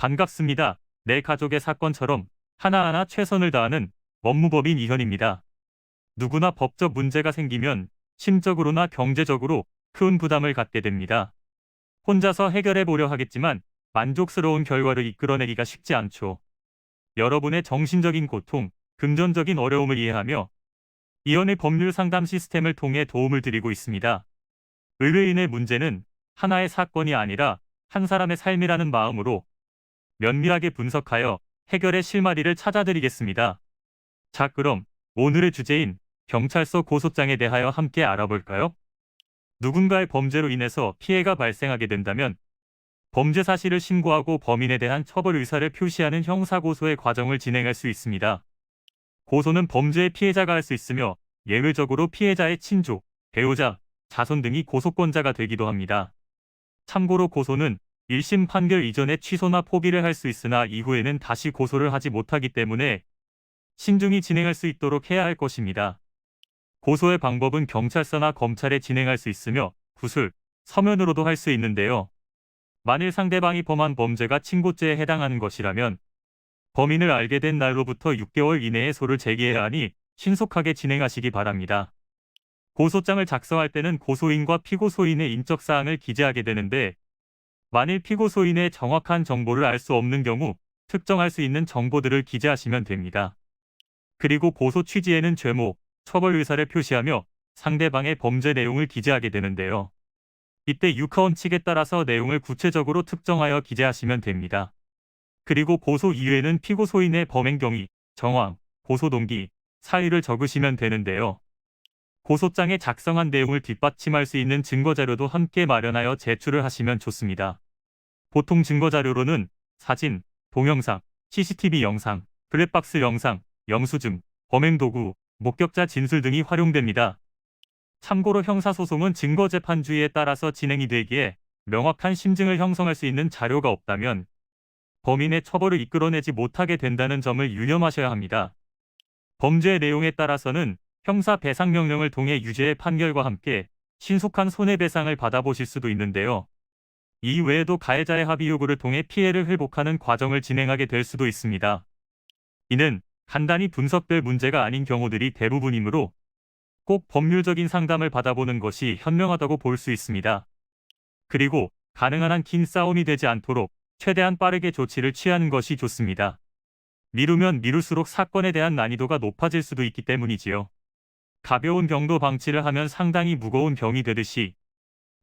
반갑습니다. 내 가족의 사건처럼 하나하나 최선을 다하는 법무법인 이현입니다. 누구나 법적 문제가 생기면 심적으로나 경제적으로 큰 부담을 갖게 됩니다. 혼자서 해결해 보려 하겠지만 만족스러운 결과를 이끌어내기가 쉽지 않죠. 여러분의 정신적인 고통, 금전적인 어려움을 이해하며 이현의 법률 상담 시스템을 통해 도움을 드리고 있습니다. 의뢰인의 문제는 하나의 사건이 아니라 한 사람의 삶이라는 마음으로 면밀하게 분석하여 해결의 실마리를 찾아드리겠습니다. 자, 그럼 오늘의 주제인 경찰서 고소장에 대하여 함께 알아볼까요? 누군가의 범죄로 인해서 피해가 발생하게 된다면 범죄 사실을 신고하고 범인에 대한 처벌 의사를 표시하는 형사고소의 과정을 진행할 수 있습니다. 고소는 범죄의 피해자가 할 수 있으며 예외적으로 피해자의 친족, 배우자, 자손 등이 고소권자가 되기도 합니다. 참고로 고소는 1심 판결 이전에 취소나 포기를 할 수 있으나 이후에는 다시 고소를 하지 못하기 때문에 신중히 진행할 수 있도록 해야 할 것입니다. 고소의 방법은 경찰서나 검찰에 진행할 수 있으며 구술, 서면으로도 할 수 있는데요. 만일 상대방이 범한 범죄가 친고죄에 해당하는 것이라면 범인을 알게 된 날로부터 6개월 이내에 소를 제기해야 하니 신속하게 진행하시기 바랍니다. 고소장을 작성할 때는 고소인과 피고소인의 인적사항을 기재하게 되는데 만일 피고소인의 정확한 정보를 알 수 없는 경우 특정할 수 있는 정보들을 기재하시면 됩니다. 그리고 고소 취지에는 죄목, 처벌 의사를 표시하며 상대방의 범죄 내용을 기재하게 되는데요. 이때 유카원 측에 따라서 내용을 구체적으로 특정하여 기재하시면 됩니다. 그리고 고소 이후에는 피고소인의 범행 경위, 정황, 고소 동기, 사유를 적으시면 되는데요. 고소장에 작성한 내용을 뒷받침할 수 있는 증거자료도 함께 마련하여 제출을 하시면 좋습니다. 보통 증거자료로는 사진, 동영상, CCTV 영상, 블랙박스 영상, 영수증, 범행도구, 목격자 진술 등이 활용됩니다. 참고로 형사소송은 증거재판주의에 따라서 진행이 되기에 명확한 심증을 형성할 수 있는 자료가 없다면 범인의 처벌을 이끌어내지 못하게 된다는 점을 유념하셔야 합니다. 범죄의 내용에 따라서는 형사배상명령을 통해 유죄의 판결과 함께 신속한 손해배상을 받아보실 수도 있는데요. 이 외에도 가해자의 합의 요구를 통해 피해를 회복하는 과정을 진행하게 될 수도 있습니다. 이는 간단히 분석될 문제가 아닌 경우들이 대부분이므로 꼭 법률적인 상담을 받아보는 것이 현명하다고 볼 수 있습니다. 그리고 가능한 한 긴 싸움이 되지 않도록 최대한 빠르게 조치를 취하는 것이 좋습니다. 미루면 미룰수록 사건에 대한 난이도가 높아질 수도 있기 때문이지요. 가벼운 병도 방치를 하면 상당히 무거운 병이 되듯이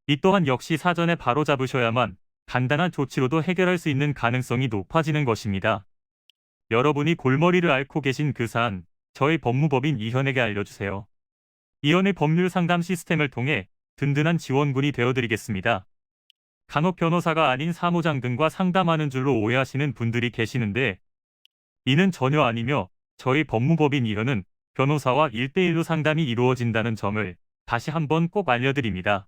이 또한 역시 사전에 바로잡으셔야만 간단한 조치로도 해결할 수 있는 가능성이 높아지는 것입니다. 여러분이 골머리를 앓고 계신 그 사안, 저희 법무법인 이현에게 알려주세요. 이현의 법률 상담 시스템을 통해 든든한 지원군이 되어드리겠습니다. 간혹 변호사가 아닌 사무장 등과 상담하는 줄로 오해하시는 분들이 계시는데 이는 전혀 아니며 저희 법무법인 이현은 변호사와 1대1로 상담이 이루어진다는 점을 다시 한번 꼭 알려드립니다.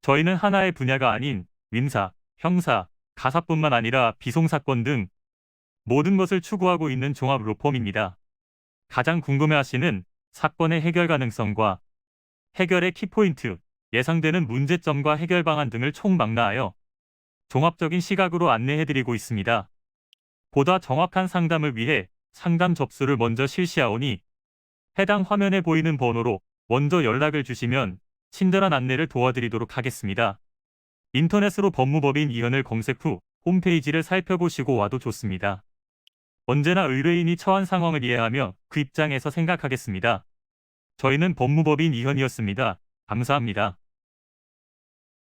저희는 하나의 분야가 아닌 민사, 형사, 가사뿐만 아니라 비송사건 등 모든 것을 추구하고 있는 종합 로펌입니다. 가장 궁금해하시는 사건의 해결 가능성과 해결의 키포인트, 예상되는 문제점과 해결 방안 등을 총망라하여 종합적인 시각으로 안내해드리고 있습니다. 보다 정확한 상담을 위해 상담 접수를 먼저 실시하오니 해당 화면에 보이는 번호로 먼저 연락을 주시면 친절한 안내를 도와드리도록 하겠습니다. 인터넷으로 법무법인 이현을 검색 후 홈페이지를 살펴보시고 와도 좋습니다. 언제나 의뢰인이 처한 상황을 이해하며 그 입장에서 생각하겠습니다. 저희는 법무법인 이현이었습니다. 감사합니다.